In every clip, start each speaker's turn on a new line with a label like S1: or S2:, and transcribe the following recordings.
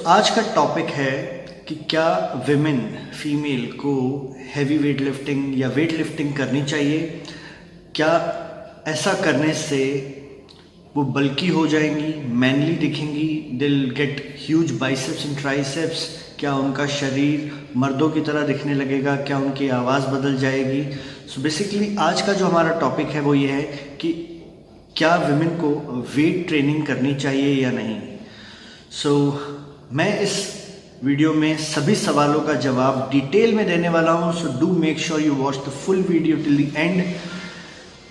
S1: आज का टॉपिक है कि क्या विमेन फीमेल को हैवी वेट लिफ्टिंग या वेट लिफ्टिंग करनी चाहिए। क्या ऐसा करने से वो बल्की हो जाएंगी, मैनली दिखेंगी, they'll get huge biceps and triceps. क्या उनका शरीर मर्दों की तरह दिखने लगेगा, क्या उनकी आवाज़ बदल जाएगी। बेसिकली आज का जो हमारा टॉपिक है वो ये है कि क्या विमेन को वेट ट्रेनिंग करनी चाहिए या नहीं। मैं इस वीडियो में सभी सवालों का जवाब डिटेल में देने वाला हूं। So do make sure you watch the full video till the end.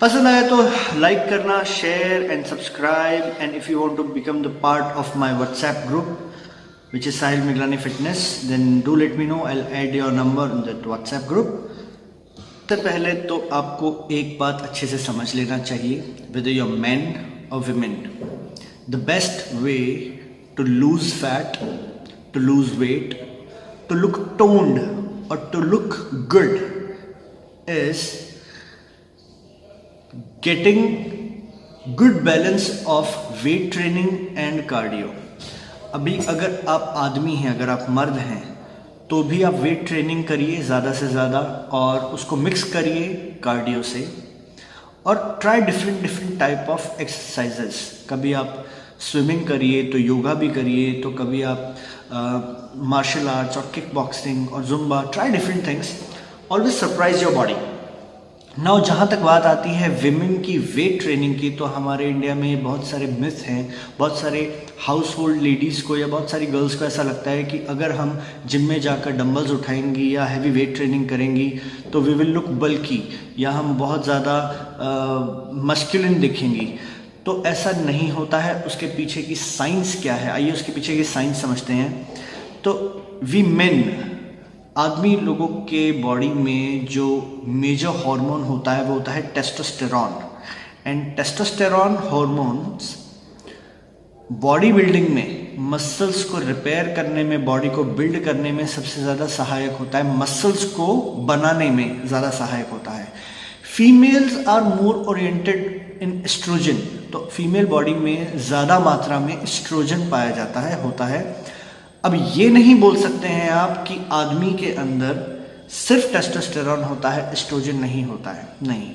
S1: पसंद आया तो लाइक करना, share and subscribe. And if you want to become the part of my WhatsApp group which is Sahil Miglani Fitness, then do let me know. I'll add your number in that WhatsApp group. तो पहले तो आपको एक बात अच्छे से समझ लेना चाहिए, whether you're men or women, the best way to lose fat, to lose weight, to look toned or to look good is getting good balance of weight training and cardio. अभी अगर आप आदमी हैं, अगर आप मर्द हैं, तो भी आप वेट ट्रेनिंग करिए ज़्यादा से ज़्यादा और उसको मिक्स करिए कार्डियो से। और try different type of exercises. कभी आप स्विमिंग करिए तो योगा भी करिए, तो कभी आप मार्शल आर्ट्स और किक बॉक्सिंग और Zumba. Try different things, always surprise your body. Now जहाँ तक बात आती है विमेन की वेट ट्रेनिंग की, तो हमारे इंडिया में बहुत सारे मिथ हैं। बहुत सारे हाउस होल्ड लेडीज़ को या बहुत सारी गर्ल्स को ऐसा लगता है कि अगर हम जिम में जाकर डंबल्स उठाएंगी या हैवी वेट ट्रेनिंग करेंगी तो वी विल लुक बल्की, या हम बहुत ज़्यादा मस्कुलिन दिखेंगी। तो ऐसा नहीं होता है। उसके पीछे की साइंस क्या है, आइए उसके पीछे की साइंस समझते हैं। तो वी मेन, आदमी लोगों के बॉडी में जो मेजर हार्मोन होता है वो होता है testosterone. And testosterone hormones body building में, मसल्स को रिपेयर करने में, बॉडी को बिल्ड करने में सबसे ज़्यादा सहायक होता है, मसल्स को बनाने में ज़्यादा सहायक होता है। Females are more oriented in estrogen. तो फीमेल बॉडी में ज़्यादा मात्रा में एस्ट्रोजन पाया जाता है, होता है। अब ये नहीं बोल सकते हैं आप कि आदमी के अंदर सिर्फ टेस्टोस्टेरॉन होता है, एस्ट्रोजन नहीं होता है। नहीं,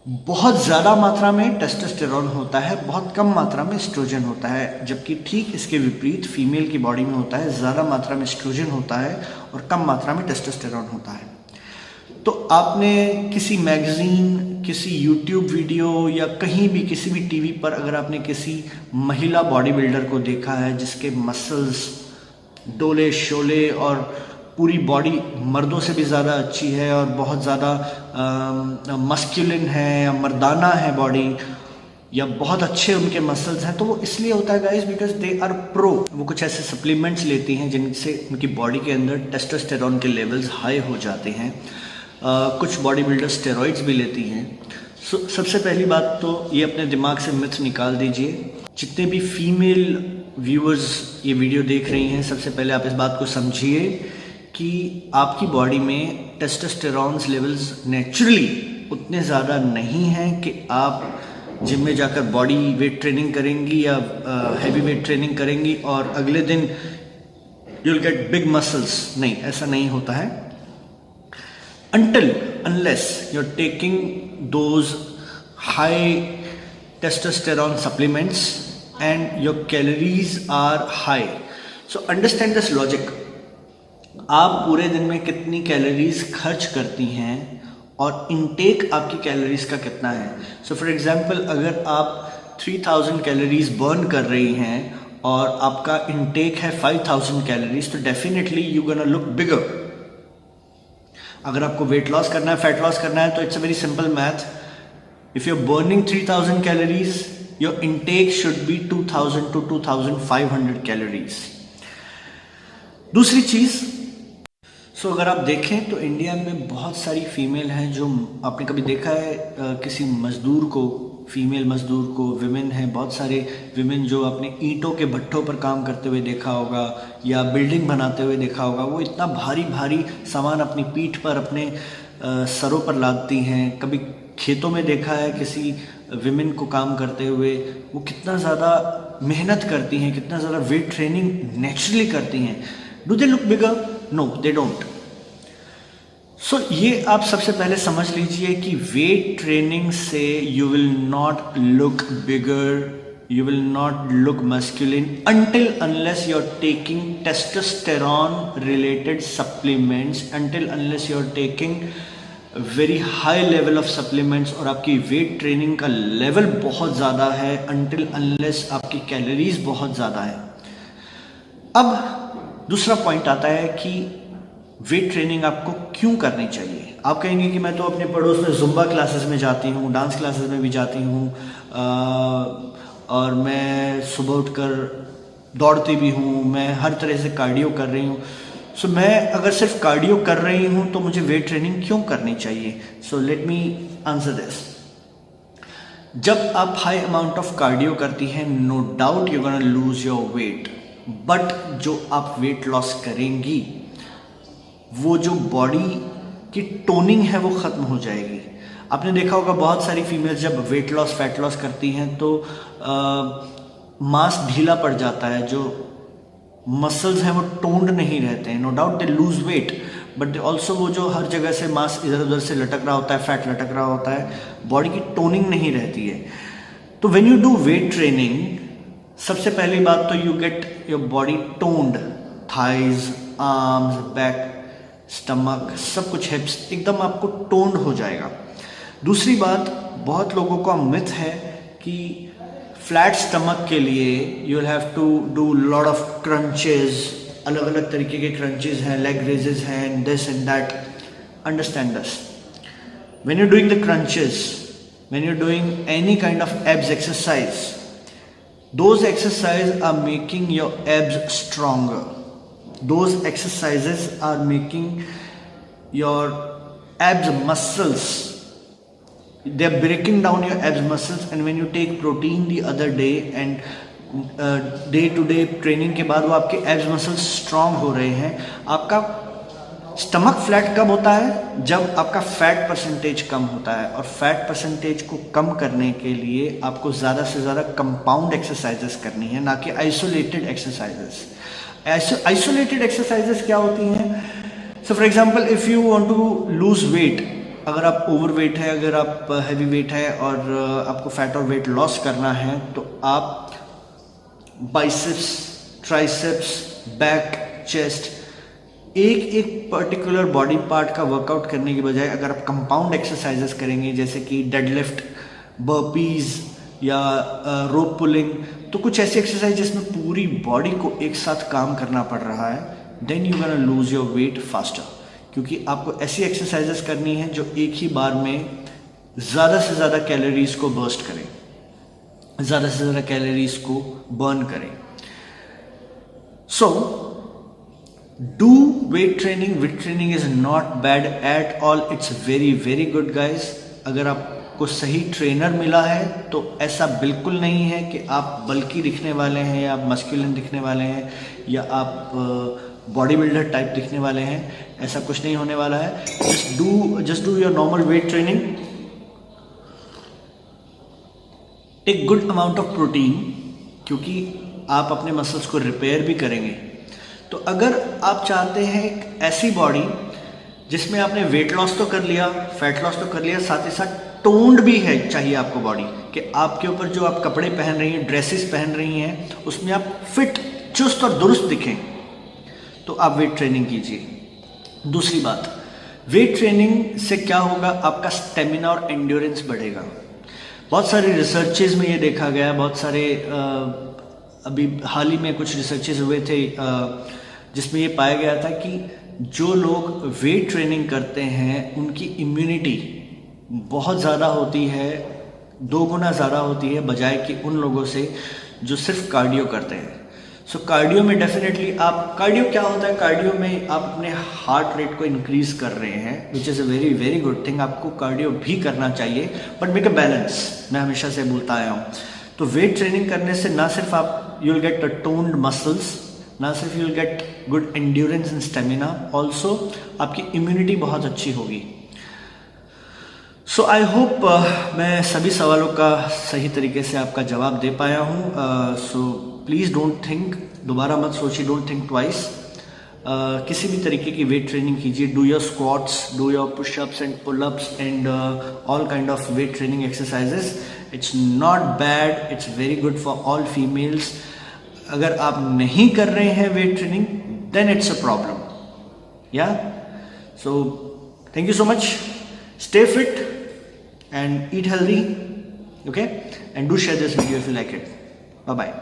S1: बहुत ज़्यादा मात्रा में टेस्टोस्टेरॉन होता है, बहुत कम मात्रा में एस्ट्रोजन होता है। जबकि ठीक इसके विपरीत फीमेल की बॉडी में होता है, ज़्यादा मात्रा में एस्ट्रोजन होता है और कम मात्रा में टेस्टोस्टेरॉन होता है। तो आपने किसी मैगजीन, किसी यूट्यूब वीडियो या कहीं भी किसी भी टीवी पर अगर आपने किसी महिला बॉडी बिल्डर को देखा है जिसके मसल्स डोले शोले और पूरी बॉडी मर्दों से भी ज़्यादा अच्छी है और बहुत ज़्यादा मस्कुलिन है या मर्दाना है बॉडी, या बहुत अच्छे उनके मसल्स हैं, तो वो इसलिए होता है guys because they are pro. वो कुछ ऐसे सप्लीमेंट्स लेती हैं जिनसे उनकी बॉडी के अंदर टेस्टोस्टेरॉन के लेवल्स हाई हो जाते हैं। कुछ बॉडी बिल्डर स्टेरॉइड्स भी लेती हैं। सबसे पहली बात तो ये अपने दिमाग से मिथ निकाल दीजिए। जितने भी फीमेल व्यूअर्स ये वीडियो देख रही हैं, सबसे पहले आप इस बात को समझिए कि आपकी बॉडी में टेस्टोस्टेरॉन्स लेवल्स नेचुरली उतने ज़्यादा नहीं हैं कि आप जिम में जाकर बॉडी वेट ट्रेनिंग करेंगी या हैवी वेट ट्रेनिंग करेंगी और अगले दिन you will get big muscles. नहीं, ऐसा नहीं होता है। Unless you're taking those high testosterone supplements and your calories are high. So understand this logic. आप पूरे दिन में कितनी कैलोरीज खर्च करती हैं और इनटेक आपकी कैलोरीज का कितना है। सो फॉर एग्जांपल, अगर आप 3000 कैलोरीज बर्न कर रही हैं और आपका इनटेक है 5000 कैलोरीज, तो definitely you gonna look bigger. अगर आपको वेट लॉस करना है, फैट लॉस करना है, तो it's a very simple math. If you are burning 3000 calories, your intake should be 2000 to 2500 calories. दूसरी चीज, अगर आप देखें तो इंडिया में बहुत सारी फीमेल हैं जो, आपने कभी देखा है किसी मजदूर को, फीमेल मजदूर को, विमेन हैं, बहुत सारे विमेन जो अपने ईंटों के भट्ठों पर काम करते हुए देखा होगा या बिल्डिंग बनाते हुए देखा होगा। वो इतना भारी भारी सामान अपनी पीठ पर, अपने सरों पर लादती हैं। कभी खेतों में देखा है किसी विमेन को काम करते हुए, वो कितना ज़्यादा मेहनत करती हैं, कितना ज़्यादा वेट ट्रेनिंग नेचुरली करती हैं, do they look bigger? No, they don't. So ये आप सबसे पहले समझ लीजिए कि वेट ट्रेनिंग से you will not look bigger, you will not look masculine until unless you're taking testosterone related supplements, until unless you're taking very high level of supplements और आपकी वेट ट्रेनिंग का लेवल बहुत ज़्यादा है, until unless आपकी calories बहुत ज़्यादा है। अब दूसरा पॉइंट आता है कि वेट ट्रेनिंग आपको क्यों करनी चाहिए। आप कहेंगे कि मैं तो अपने पड़ोस में जुम्बा क्लासेस में जाती हूँ, डांस क्लासेस में भी जाती हूँ, और मैं सुबह उठकर दौड़ती भी हूँ, मैं हर तरह से कार्डियो कर रही हूँ। सो मैं अगर सिर्फ कार्डियो कर रही हूँ तो मुझे वेट ट्रेनिंग क्यों करनी चाहिए? So let me answer this. जब आप हाई अमाउंट ऑफ कार्डियो करती हैं, no doubt you gonna lose your weight, but जो आप वेट लॉस करेंगी वो जो बॉडी की टोनिंग है वो ख़त्म हो जाएगी। आपने देखा होगा बहुत सारी फीमेल्स जब वेट लॉस फैट लॉस करती हैं तो मांस ढीला पड़ जाता है, जो मसल्स हैं वो टोन्ड नहीं रहते हैं। No doubt they lose weight, but also वो जो हर जगह से मांस इधर उधर से लटक रहा होता है, फैट लटक रहा होता है, बॉडी की टोनिंग नहीं रहती है। तो when you do weight training, सबसे पहली बात तो you get your body toned, thighs, arms, back, stomach, सब कुछ, हिप्स, एकदम आपको टोन्ड हो जाएगा। दूसरी बात, बहुत लोगों का मिथ है कि फ्लैट स्टमक के लिए you will have to do lot of crunches, अलग अलग तरीके के क्रंचेस हैं, लेग रेजेस हैं, this and that. Understand this, when you doing the crunches, when you doing any kind of abs exercise, those exercise are making your abs stronger, those exercises are making your abs muscles, they are breaking down your abs muscles, and when you take protein the other day and day to day training के बाद वो आपके abs muscles strong हो रहे हैं। आपका stomach flat कब होता है? जब आपका फैट परसेंटेज कम होता है, और फैट परसेंटेज को कम करने के लिए आपको ज़्यादा से ज़्यादा कंपाउंड एक्सरसाइजेस करनी है, ना कि आइसोलेटेड एक्सरसाइजेस। आइसोलेटेड एक्सरसाइजेस क्या होती हैं? So for example, if you want to lose weight, अगर आप ओवर वेट है, अगर आप हैवी वेट है और आपको फैट और वेट लॉस करना है, तो आप बाइसेप्स, ट्राइसेप्स, बैक, चेस्ट, एक एक पर्टिकुलर बॉडी पार्ट का वर्कआउट करने के बजाय अगर आप कंपाउंड एक्सरसाइजेस करेंगे, जैसे कि डेडलिफ्ट, बर्पीज या रोप पुलिंग, तो कुछ ऐसी एक्सरसाइज जिसमें पूरी बॉडी को एक साथ काम करना पड़ रहा है, then you gonna lose your weight faster. क्योंकि आपको ऐसी एक्सरसाइजेस करनी है जो एक ही बार में ज़्यादा से ज़्यादा कैलोरीज को बर्स्ट करें, ज़्यादा से ज़्यादा कैलोरीज को बर्न करें। So do weight training. Weight training is not bad at all, it's very very good guys. अगर आपको सही ट्रेनर मिला है तो ऐसा बिल्कुल नहीं है कि आप बल्कि दिखने वाले हैं, या आप मस्कुलिन दिखने वाले हैं, या आप बॉडी बिल्डर टाइप दिखने वाले हैं। ऐसा कुछ नहीं होने वाला है। Just do your normal weight training, take good amount of protein, क्योंकि आप अपने मसल्स को रिपेयर भी करेंगे। तो अगर आप चाहते हैं एक ऐसी बॉडी जिसमें आपने वेट लॉस तो कर लिया, फैट लॉस तो कर लिया, साथ ही साथ टोन्ड भी है, चाहिए आपको बॉडी कि आपके ऊपर जो आप कपड़े पहन रही हैं, ड्रेसेस पहन रही हैं, उसमें आप फिट, चुस्त और दुरुस्त दिखें, तो आप वेट ट्रेनिंग कीजिए। दूसरी बात, वेट ट्रेनिंग से क्या होगा, आपका स्टेमिना और एंड्योरेंस बढ़ेगा। बहुत सारे रिसर्चेज में ये देखा गया, बहुत सारे अभी हाल ही में कुछ रिसर्चेज हुए थे जिसमें ये पाया गया था कि जो लोग वेट ट्रेनिंग करते हैं उनकी इम्यूनिटी बहुत ज़्यादा होती है, 2 गुना ज़्यादा होती है बजाय कि उन लोगों से जो सिर्फ कार्डियो करते हैं। सो कार्डियो में डेफिनेटली आप, कार्डियो क्या होता है, कार्डियो में आप अपने हार्ट रेट को इंक्रीज कर रहे हैं, which is a very very good thing. आपको कार्डियो भी करना चाहिए, बट मेक अ बैलेंस, मैं हमेशा से बोलता आया हूँ। तो वेट ट्रेनिंग करने से ना सिर्फ आप you will get toned muscles, ना सिर्फ you will get good endurance and stamina, also आपकी इम्यूनिटी बहुत अच्छी होगी। सो आई होप मैं सभी सवालों का सही तरीके से आपका जवाब दे पाया हूँ। सो प्लीज़ डोंट थिंक, दोबारा मत सोचिए, डोंट थिंक ट्वाइस। किसी भी तरीके की वेट ट्रेनिंग कीजिए, do your squats, do your pushups and pullups and all kind of weight training exercises. It's not bad, it's very good for all females. अगर आप नहीं कर रहे हैं weight training, then it's a problem. या so thank you so much, stay fit and eat healthy, okay, and do share this video if you like it. Bye bye.